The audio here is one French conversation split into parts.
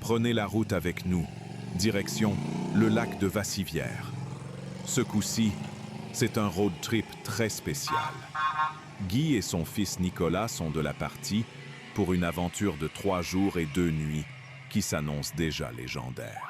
Prenez la route avec nous, direction le lac de Vassivière. Ce coup-ci, c'est un road trip très spécial. Guy et son fils Nicolas sont de la partie pour une aventure de 3 jours et 2 nuits qui s'annonce déjà légendaire.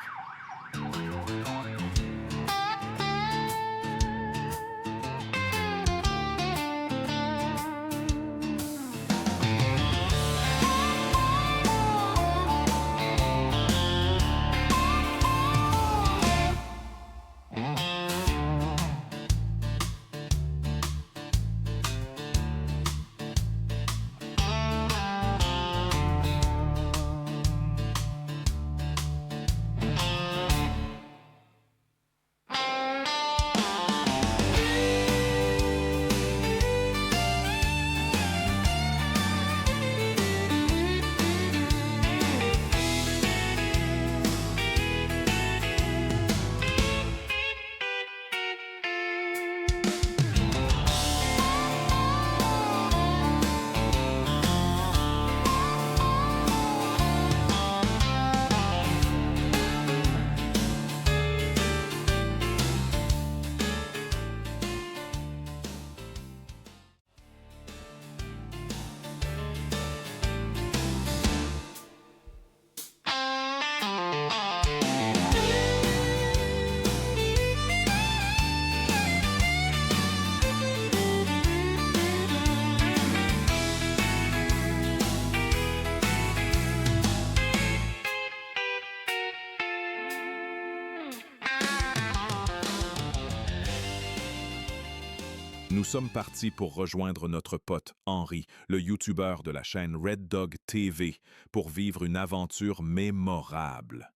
Nous sommes partis pour rejoindre notre pote Henri, le youtubeur de la chaîne Red Dog TV, pour vivre une aventure mémorable.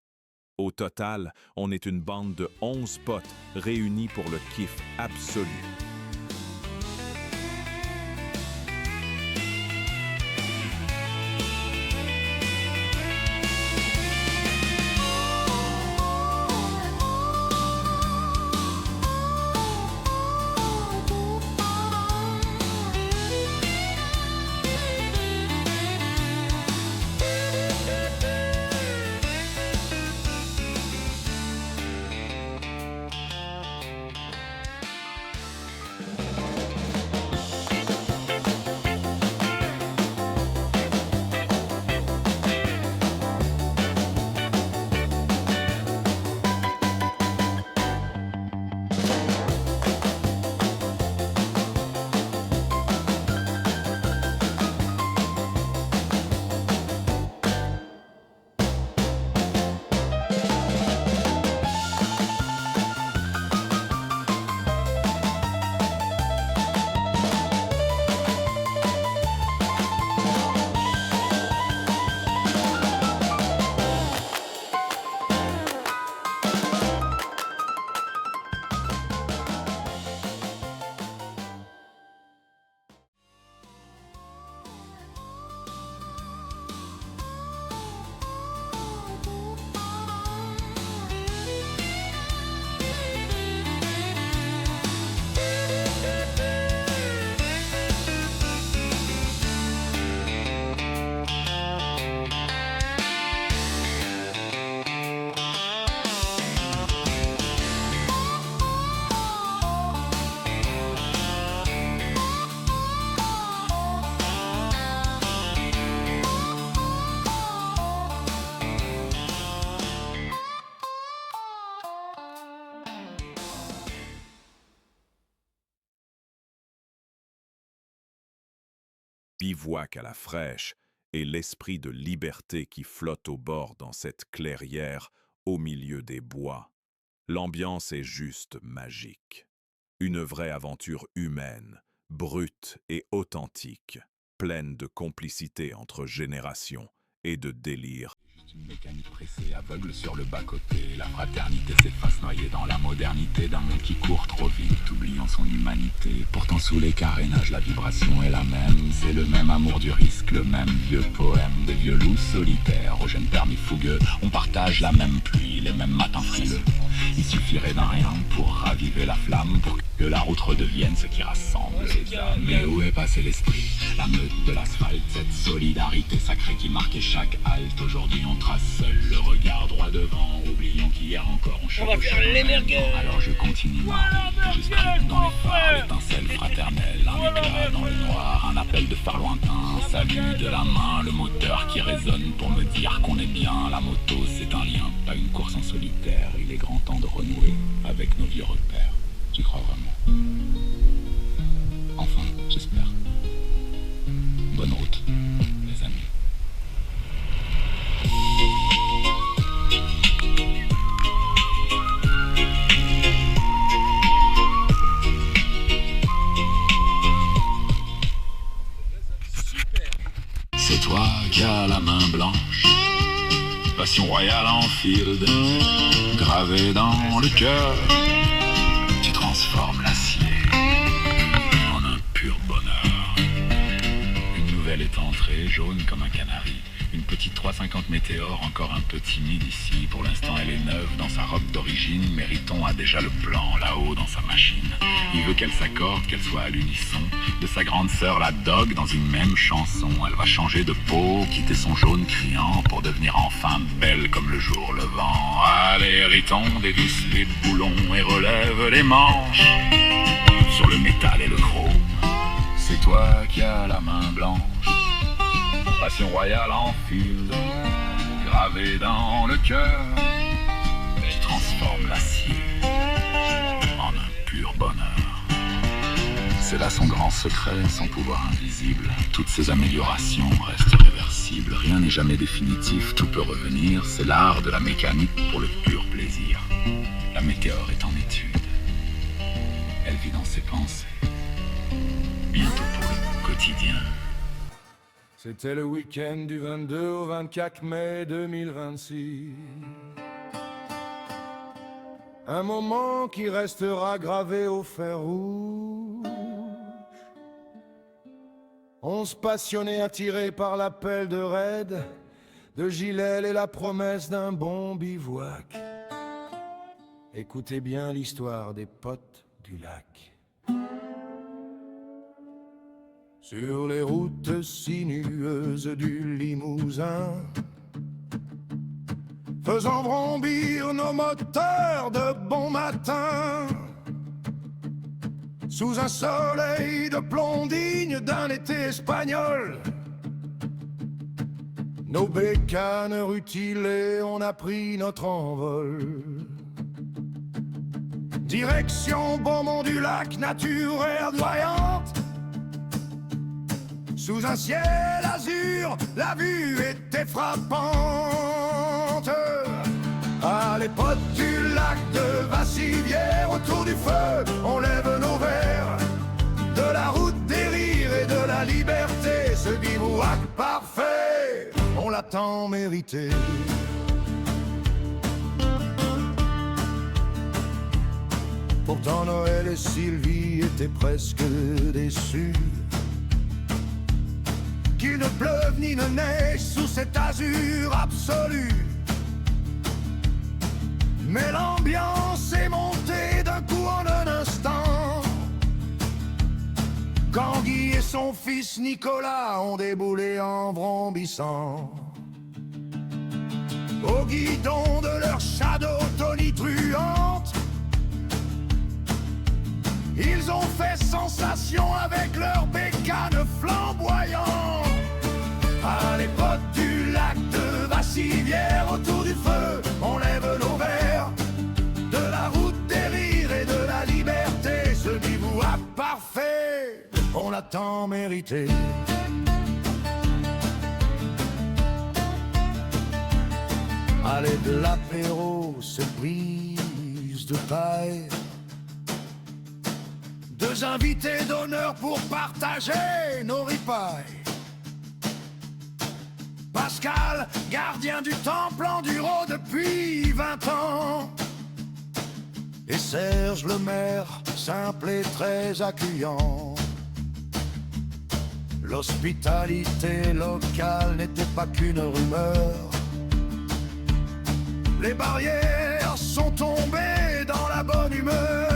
Au total, on est une bande de 11 potes réunis pour le kiff absolu. Bivouac à la fraîche et l'esprit de liberté qui flotte au bord dans cette clairière au milieu des bois. L'ambiance est juste magique. Une vraie aventure humaine, brute et authentique, pleine de complicité entre générations et de délire. Une mécanique pressée, aveugle sur le bas-côté. La fraternité s'efface noyée dans la modernité d'un monde qui court trop vite, oubliant son humanité. Pourtant sous les carénages, la vibration est la même. C'est le même amour du risque, le même vieux poème. Des vieux loups solitaires aux jeunes permis fougueux. On partage la même pluie, les mêmes matins frileux. Il suffirait d'un rien pour raviver la flamme, pour que la route redevienne ce qui rassemble les âmes. Mais où est passé l'esprit, la meute de l'asphalte, cette solidarité sacrée qui marquait chaque halte? Aujourd'hui on trace seul le regard droit devant, oublions qu'hier encore on chevauchait. Alors je continue ma route, je scribe dans les phares, l'étincelle fraternelle, un éclat dans le noir, un appel de phare lointain, un salut de la main, le moteur qui résonne pour me dire qu'on est bien. La moto c'est un lien, pas une course en solitaire, il est grand temps de renouer avec nos vieux repères. J'y crois vraiment. Enfin, j'espère. Bonne route, les amis. C'est toi qui as la main blanche, passion royale en field, gravée dans le cœur. Tu transformes l'acier en un pur bonheur. Une nouvelle est entrée, jaune comme un canari. Une petite 350 Météor, encore un peu timide ici. Pour l'instant elle est neuve dans sa robe d'origine. Mériton a déjà le plan là-haut dans sa machine. Il veut qu'elle s'accorde, qu'elle soit à l'unisson de sa grande sœur la Dog dans une même chanson. Elle va changer de peau, quitter son jaune criant pour devenir enfin belle comme le jour levant. Allez Riton, dévisse les boulons et relève les manches sur le métal et le chrome. C'est toi qui as la main blanche, passion royale en field, gravée dans le cœur. Tu transformes l'acier en un pur bonheur. C'est là son grand secret, son pouvoir invisible. Toutes ces améliorations restent réversibles. Rien n'est jamais définitif, tout peut revenir. C'est l'art de la mécanique pour le pur plaisir. La météore est en étude. Elle vit dans ses pensées. Bientôt pour le quotidien. C'était le week-end du 22 au 24 mai 2026. Un moment qui restera gravé au fer rouge. On se passionnait attiré par l'appel de Red, de Gilel et la promesse d'un bon bivouac. Écoutez bien l'histoire des potes du lac. Sur les routes sinueuses du Limousin, faisant vrombir nos moteurs de bon matin, sous un soleil de plomb digne d'un été espagnol, nos bécanes rutilées, on a pris notre envol. Direction Beaumont du Lac, nature verdoyante. Sous un ciel azur, la vue était frappante. À l'époque du lac de Vassivière, autour du feu, on lève nos verres. De la route des rires et de la liberté, ce bivouac parfait, on l'a tant mérité. Pourtant Noël et Sylvie étaient presque déçus qu'il ne pleuve ni ne neige sous cet azur absolu. Mais l'ambiance est montée d'un coup en un instant, quand Guy et son fils Nicolas ont déboulé en vrombissant. Au guidon de leur shadow tonitruante, ils ont fait sensation avec leurs bécanes flamboyantes. À l'époque du lac de Vassivière, autour du feu, on lève nos verres. De la route des rires et de la liberté, ce bivouac parfait, on l'a tant mérité. Allez, de l'apéro, cette prise de paille. Deux invités d'honneur pour partager nos ripailles. Pascal, gardien du temple enduro depuis 20 ans. Et Serge le maire, simple et très accueillant. L'hospitalité locale n'était pas qu'une rumeur. Les barrières sont tombées dans la bonne humeur.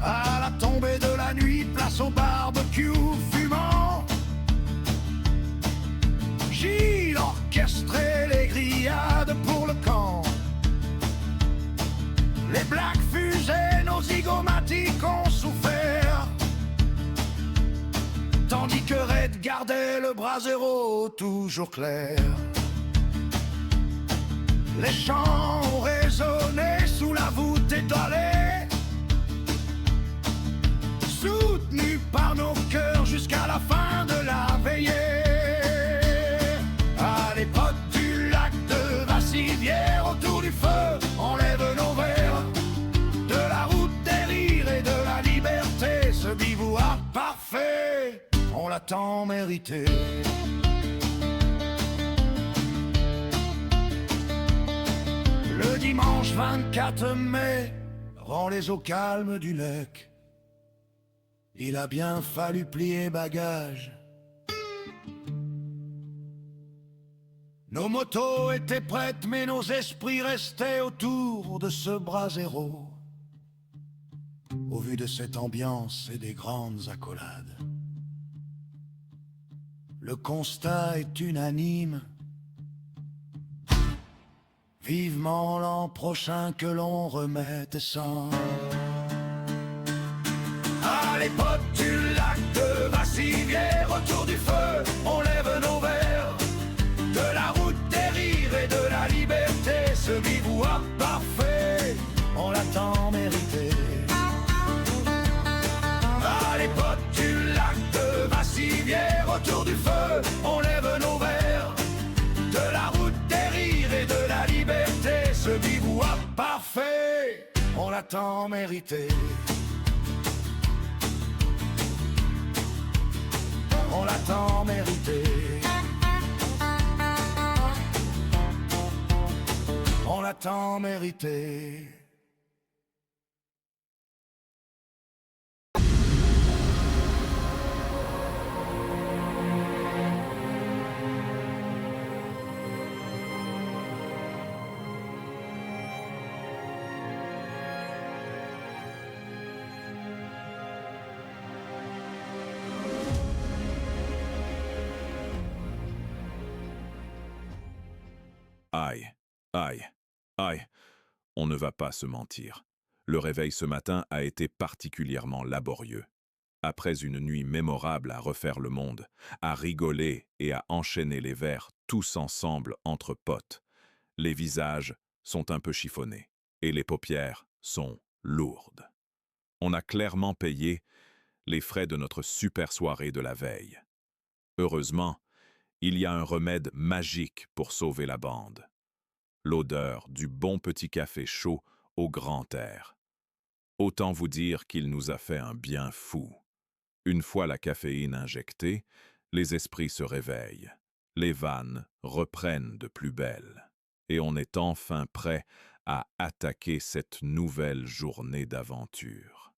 À la tombée de la nuit, place au barbecue fumant. Gilles orchestrait les grillades pour le camp. Les blagues fusaient, nos zygomatiques ont souffert. Tandis que Red gardait le brasero toujours clair. Les chants ont résonné sous la voûte étoilée, soutenus par nos cœurs jusqu'à la fin de la veillée. À l'époque du lac de Vassivière, autour du feu, on lève nos verres. De la route des rires et de la liberté, ce bivouac parfait, on l'a tant mérité. Le dimanche 24 mai, rend les eaux calmes du lac. Il a bien fallu plier bagages. Nos motos étaient prêtes, mais nos esprits restaient autour de ce brasero. Au vu de cette ambiance et des grandes accolades, le constat est unanime. Vivement l'an prochain que l'on remette sans. À l'époque du lac de Vassivière, autour du feu, on lève nos verres. De la route des rires et de la liberté, ce bivouac parfait, on l'a tant mérité. À l'époque du lac de Vassivière, autour du feu, on lève nos verres. De la route des rires et de la liberté, ce bivouac parfait, on l'a tant mérité. On l'a tant mérité. On l'a tant mérité. Aïe, aïe, aïe, on ne va pas se mentir. Le réveil ce matin a été particulièrement laborieux. Après une nuit mémorable à refaire le monde, à rigoler et à enchaîner les verres tous ensemble entre potes, les visages sont un peu chiffonnés et les paupières sont lourdes. On a clairement payé les frais de notre super soirée de la veille. Heureusement, il y a un remède magique pour sauver la bande. L'odeur du bon petit café chaud au grand air. Autant vous dire qu'il nous a fait un bien fou. Une fois la caféine injectée, les esprits se réveillent, les vannes reprennent de plus belle, et on est enfin prêt à attaquer cette nouvelle journée d'aventure.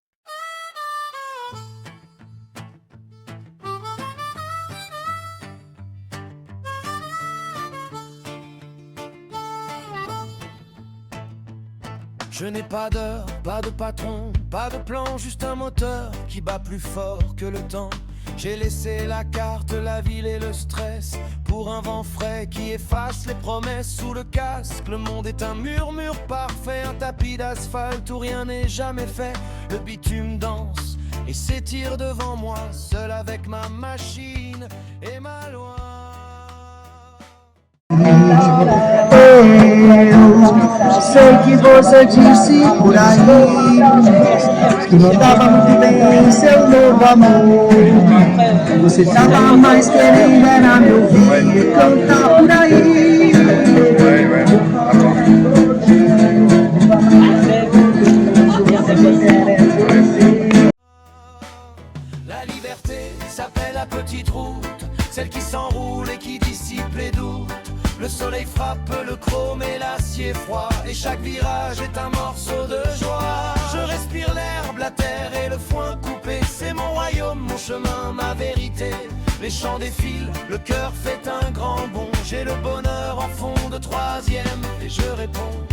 Je n'ai pas d'heure, pas de patron, pas de plan, juste un moteur qui bat plus fort que le temps. J'ai laissé la carte, la ville et le stress pour un vent frais qui efface les promesses sous le casque. Le monde est un murmure parfait, un tapis d'asphalte où rien n'est jamais fait. Le bitume danse et s'étire devant moi, seul avec ma machine et ma loi. Sei que você disse por aí que não tava muito bem seu novo amor. Você tava mais querendo era me ouvir e cantar por aí. La liberté s'appelle la petite route, celle qui s'enroule et qui dissipe les doutes. Le soleil frappe le chrome et l'acier froid, et chaque virage est un morceau de joie. Je respire l'herbe, la terre et le foin coupé. C'est mon royaume, mon chemin, ma vérité. Les chants défilent, le cœur fait un grand bond. J'ai le bonheur en fond de troisième et je réponds.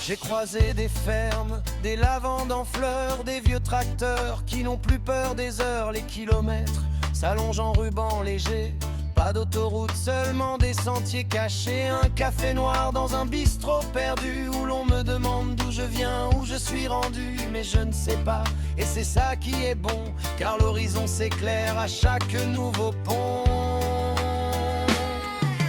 J'ai croisé des fermes, des lavandes en fleurs, des vieux tracteurs qui n'ont plus peur des heures, les kilomètres s'allongent en ruban léger. Pas d'autoroute, seulement des sentiers cachés. Un café noir dans un bistrot perdu où l'on me demande d'où je viens, où je suis rendu. Mais je ne sais pas, et c'est ça qui est bon, car l'horizon s'éclaire à chaque nouveau pont.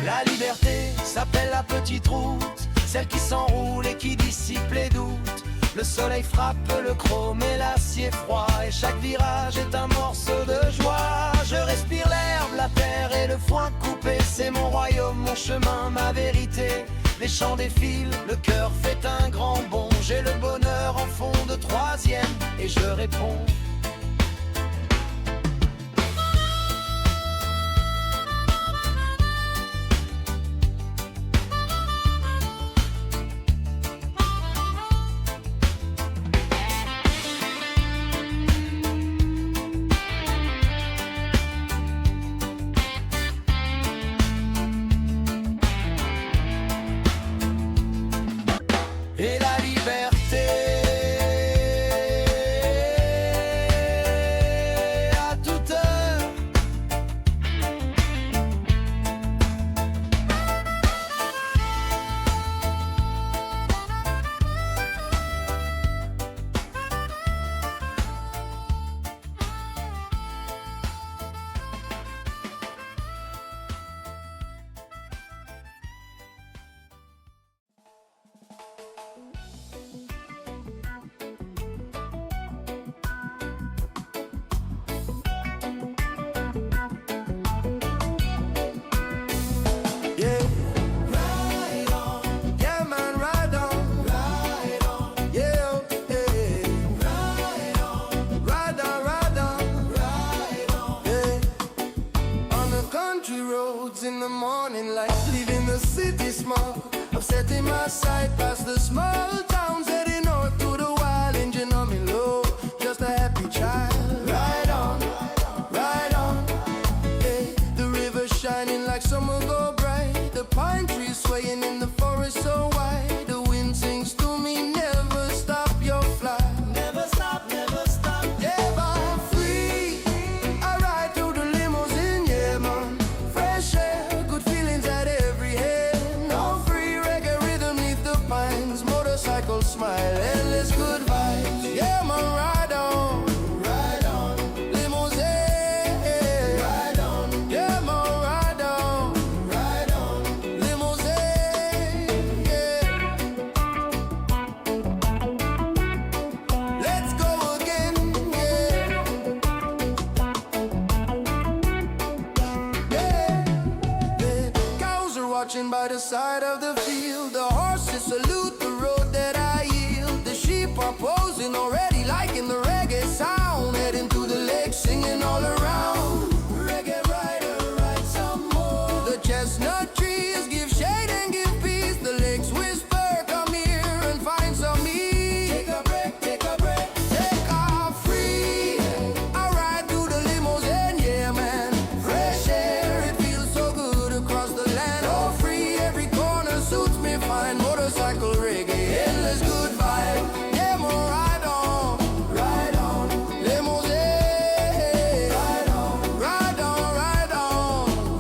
La liberté s'appelle la petite route, celle qui s'enroule et qui dissipe les doutes. Le soleil frappe le chrome et l'acier froid, et chaque virage est un morceau de joie. Je respire l'herbe, la terre et le foin coupé. C'est mon royaume, mon chemin, ma vérité. Les champs défilent, le cœur fait un grand bond. J'ai le bonheur en fond de troisième, et je réponds. Et la liberté à toute heure. In the morning light, leaving the city small, upsetting my sight past the small towns, heading north to the wild, engine on me low, just a happy child. Ride on, hey, the river shining like summer go bright, the pine trees swaying in the forest so wide, the wind sings to me, never stop your flight. Never stop, yeah, I'm free, I ride through the limousine, yeah man. Fresh air, good feelings at every hand. No free reggae rhythm neath the pines. Motorcycle smile, endless good vibes. Yeah, man, ride on, limousine. Ride on, yeah, man, ride on, limousine. Yeah. Let's go again, yeah. The cows are watching by the side of the field. The horses salute the road that I yield. The sheep are posing already, liking the reggae sound. Heading to the lake, singing all around. Reggae rider, ride some more. The chestnut trees give shade and give peace. The lakes whisper, come here and find some ease. Take a break, take off free. I ride through the limousine, yeah man. Fresh air, it feels so good across the land. All free, every corner suits me fine. Motorcycle reggae, endless good vibe. Yeah, man, ride on, limousine.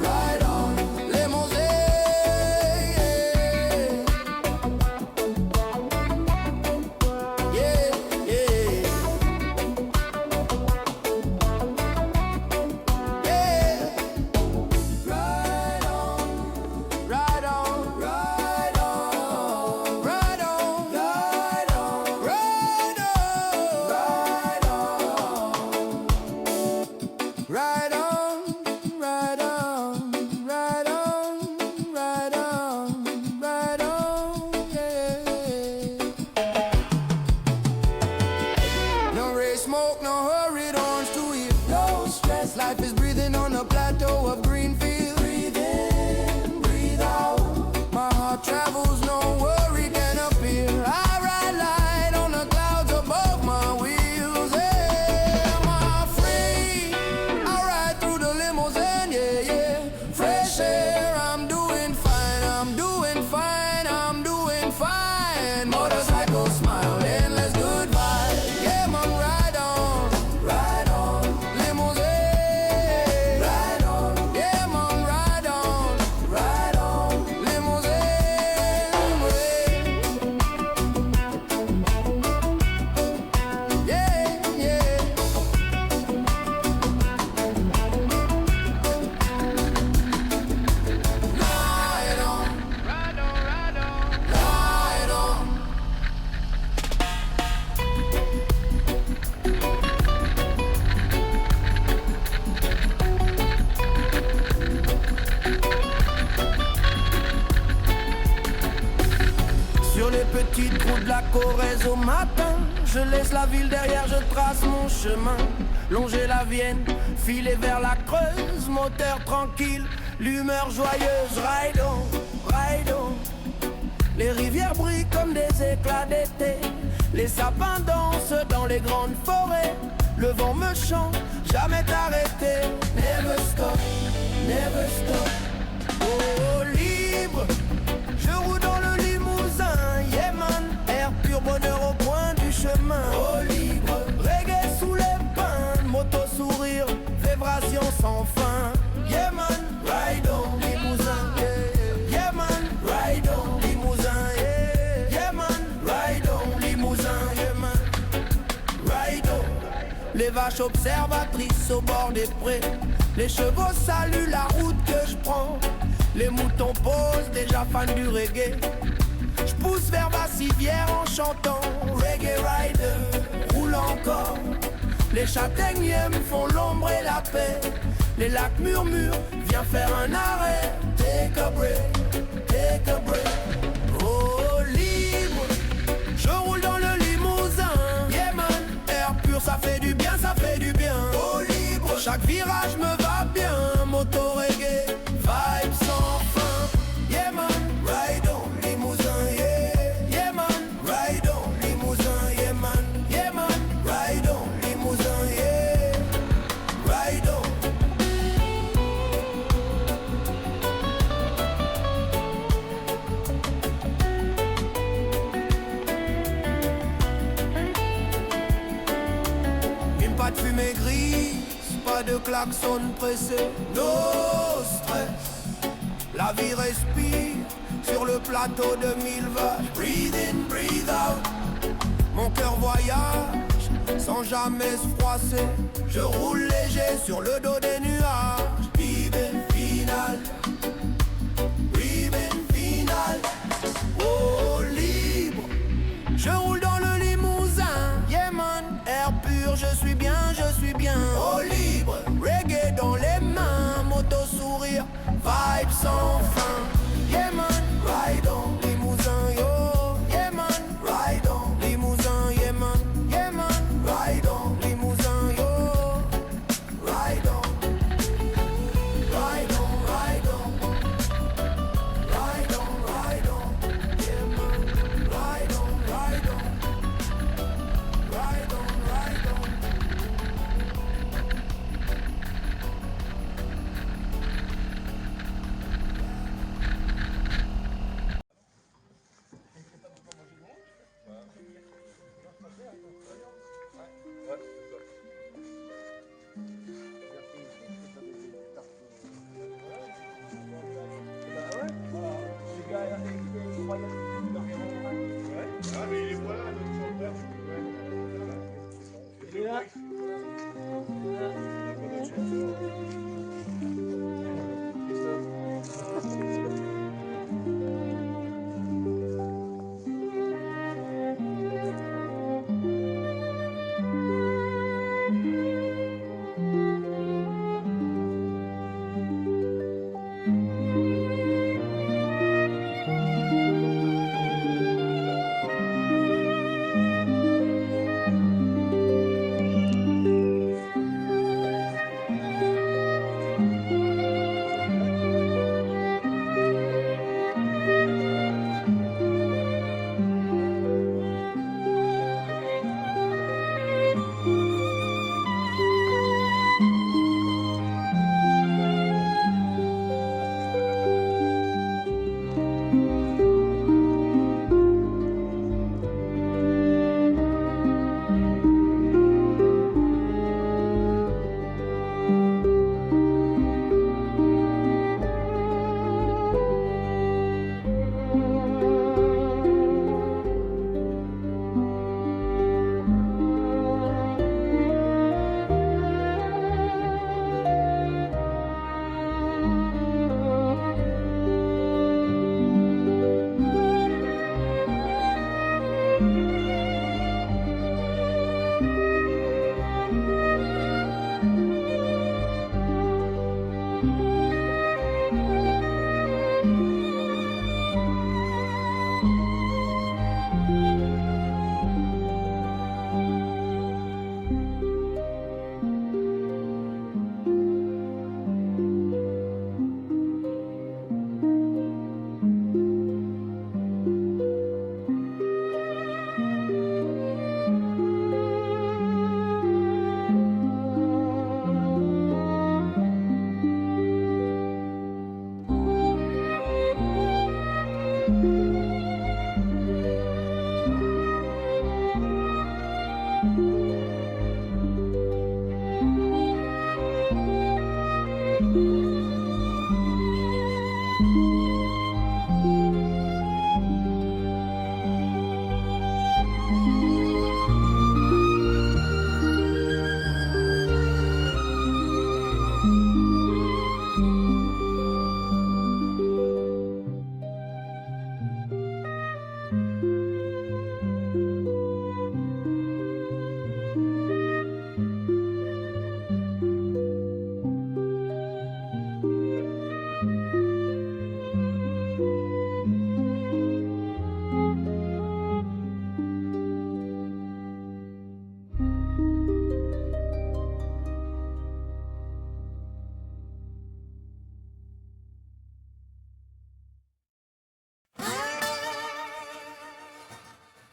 Ride on, limousine. Yeah, yeah. Yeah. Ride on, ride on, ride on, ride on, ride on, ride on, ride on, ride on, ride on, ride on, ride on, yeah. No race, smoke, no hurried horns to hear. No stress, life is breathing on a plateau of green field. Breathe in, breathe out. My heart travels, no worry can appear. I ride light on the clouds above my wheels. Yeah, I'm free. I ride through the limousine, yeah, yeah. Fresh air, I'm doing fine, I'm doing fine, I'm doing fine. Motorcycle petite route de la Corrèze au matin. Je laisse la ville derrière, je trace mon chemin. Longer la Vienne, filer vers la Creuse. Moteur tranquille, l'humeur joyeuse. Ride on, ride on. Les rivières brillent comme des éclats d'été. Les sapins dansent dans les grandes forêts. Le vent me chante, jamais t'arrêter. Never stop, never stop. Oh, libre, je roule dans le Limousin. Yeah man, air pur, bonheur au coin du chemin. Oh, libre, reggae sous les pins. Moto sourire, vibration sans fin. Yeah man, ride on, Limousin. Yeah, yeah man, ride on, Limousin. Yeah, yeah man, ride on, Limousin. Yeah man, ride on. Les vaches observatrices au bord des prés. Les chevaux saluent la route que je prends. Les moutons posent, déjà fans du reggae. Je pousse vers Bassivière en chantant. Reggae rider, roule encore. Les châtaigniers me font l'ombre et la paix. Les lacs murmurent, viens faire un arrêt. Take a break, take a break. Oh, libre, je roule dans le Limousin. Yeah man, air pur, ça fait du bien, ça fait du bien. Oh, libre, chaque virage me va bien. Moto reggae, vibe sans fin. Yeah man, ride on, Limousin. Yeah, yeah man, ride on, Limousin. Yeah man, yeah man, ride on, Limousin. Yeah, ride on. Une patte fumée grise, pas de klaxon pressé, no stress. La vie respire sur le plateau de 1000 vaches. Breathe in, breathe out. Mon cœur voyage sans jamais se froisser. Je roule léger sur le dos des nuages. Ribbon final, ribbon final. Oh, libre, je roule dans le Limousin. Yeah man, air pur, je suis bien, je suis bien. Oh, libre, reggae dans les mains. Moto sourire, vibe sans fin. Yeah man, ride on, Limousin, yo. Yeah man, ride on, Limousin, yeah man. Yeah man, ride on, Limousin, yo. Ride on, ride on, ride on. Ride on, ride on, yeah man. Ride on, ride on. Ride on, ride on.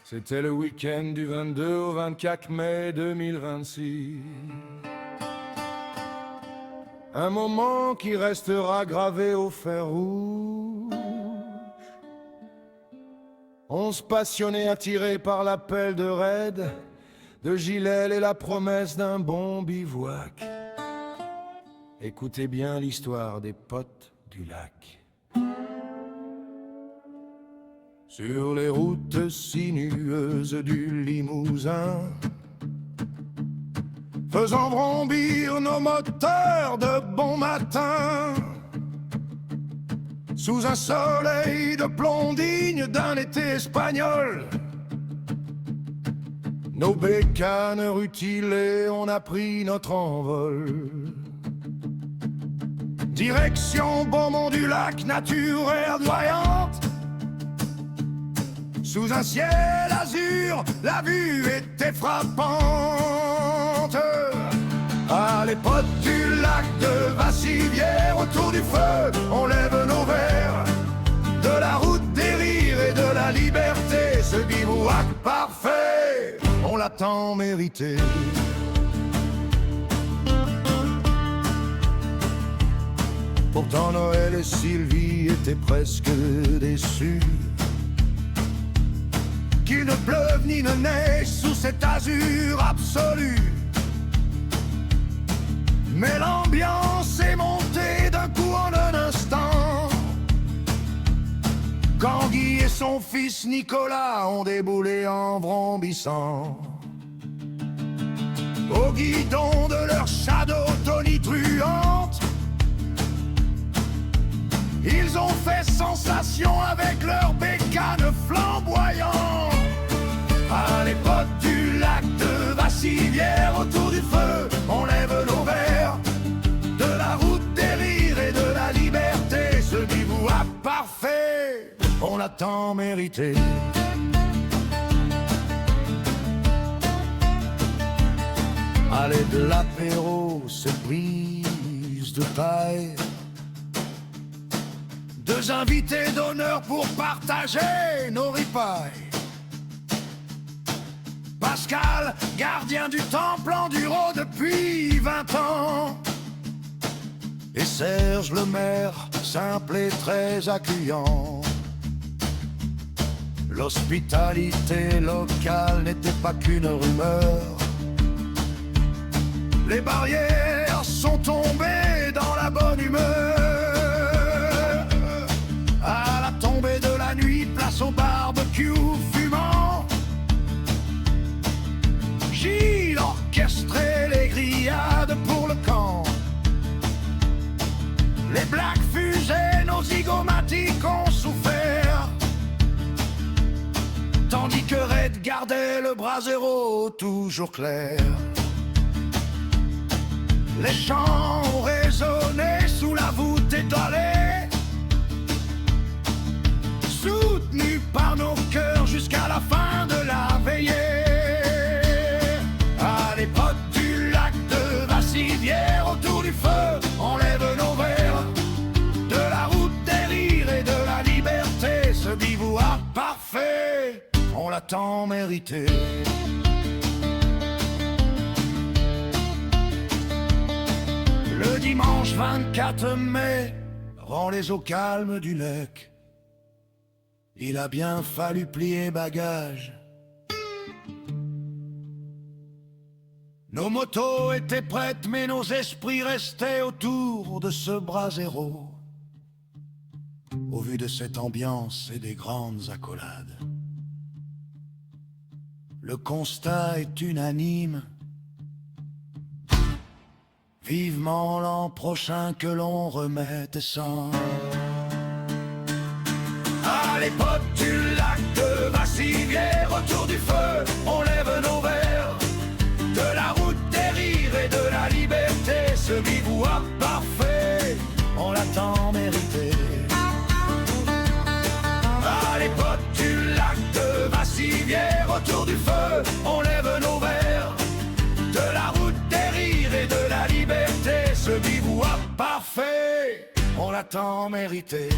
C'était le week-end du 22 au 24 mai 2026. Un moment qui restera gravé au fer rouge. On se passionnait attiré par l'appel de Red, de Gilel et la promesse d'un bon bivouac. Écoutez bien l'histoire des potes du lac. Sur les routes sinueuses du Limousin, faisant vrombir nos moteurs de bon matin, sous un soleil de plomb digne d'un été espagnol, nos bécanes rutilées, on a pris notre envol. Direction Beaumont du Lac, nature verdoyante. Sous un ciel azur, la vue était frappante. À l'époque du lac de Vassivière, autour du feu, on lève nos verres. De la route des rires et de la liberté, ce bivouac parfait, on l'a tant mérité. Pourtant Noël et Sylvie étaient presque déçus qu'il ne pleuve ni ne neige sous cet azur absolu. Mais l'ambiance est montée d'un coup en un instant, quand Guy et son fils Nicolas ont déboulé en vrombissant. Au guidon de leur shadow tonitruante, ils ont fait sensation avec leurs bécanes flamboyantes. À l'époque du lac de Vassivière, autour du feu, on lève nos verres. De la route des rires et de la liberté, ce bivouac parfait, on l'a tant mérité. Allez, de l'apéro, cette prise de taille. Deux invités d'honneur pour partager nos ripailles. Pascal, gardien du temple enduro depuis 20 ans. Et Serge le maire, simple et très accueillant. L'hospitalité locale n'était pas qu'une rumeur. Les barrières sont tombées dans la bonne humeur. À la tombée de la nuit, place au barbecue fumant. Gilles orchestrait les grillades pour le camp. Les blagues fusaient, nos zygomatiques ont souffert, tandis que Red gardait le brasero toujours clair. Les chants ont résonné sous la voûte étoilée, soutenus par nos cœurs jusqu'à la fin de la veillée. À l'époque du lac de Vassivière, autour du feu, on lève nos verres. De la route des rires et de la liberté, ce bivouac parfait, on l'a tant mérité. Le dimanche 24 mai rend les eaux calmes du lac. Il a bien fallu plier bagages. Nos motos étaient prêtes, mais nos esprits restaient autour de ce brasero. Au vu de cette ambiance et des grandes accolades, le constat est unanime. Vivement l'an prochain que l'on remette sans. À l'époque du lac de Vassivière, autour du feu, on lève nos verres. De la route des rires et de la liberté, ce bivouac parfait, on l'a tant mérité. À l'époque du lac de Vassivière, autour du feu, on lève nos verres. De la route des rires et de la liberté, ce bivouac parfait, on l'a tant mérité.